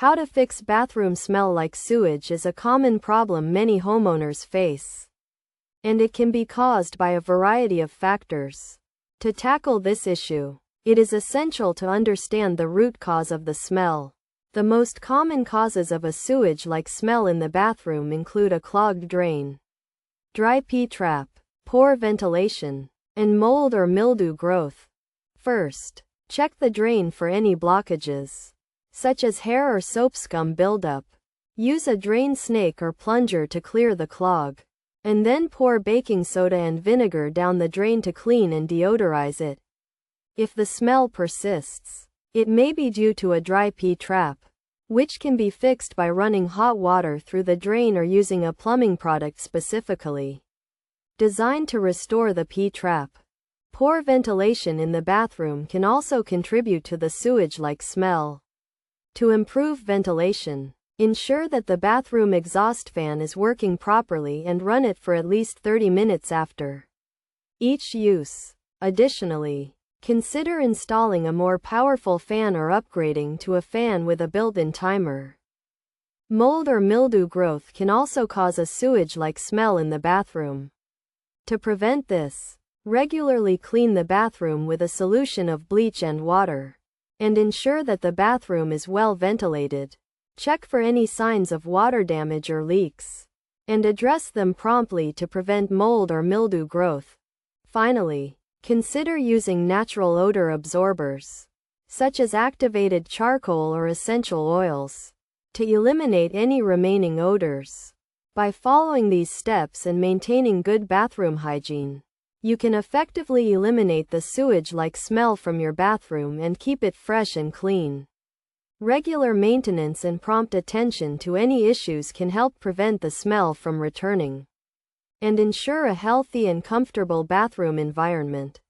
How to fix bathroom smell like sewage is a common problem many homeowners face, and it can be caused by a variety of factors. To tackle this issue, it is essential to understand the root cause of the smell. The most common causes of a sewage-like smell in the bathroom include a clogged drain, dry pee trap, poor ventilation, and mold or mildew growth. First, check the drain for any blockages, such as hair or soap scum buildup. Use a drain snake or plunger to clear the clog, and then pour baking soda and vinegar down the drain to clean and deodorize it. If the smell persists, it may be due to a dry pee trap, which can be fixed by running hot water through the drain or using a plumbing product specifically designed to restore the pee trap. Poor ventilation in the bathroom can also contribute to the sewage-like smell. To improve ventilation, ensure that the bathroom exhaust fan is working properly and run it for at least 30 minutes after each use. Additionally, consider installing a more powerful fan or upgrading to a fan with a built-in timer. Mold or mildew growth can also cause a sewage-like smell in the bathroom. To prevent this, regularly clean the bathroom with a solution of bleach and water, and ensure that the bathroom is well ventilated. Check for any signs of water damage or leaks, and address them promptly to prevent mold or mildew growth. Finally, consider using natural odor absorbers, such as activated charcoal or essential oils, to eliminate any remaining odors. By following these steps and maintaining good bathroom hygiene, you can effectively eliminate the sewage-like smell from your bathroom and keep it fresh and clean. Regular maintenance and prompt attention to any issues can help prevent the smell from returning and ensure a healthy and comfortable bathroom environment.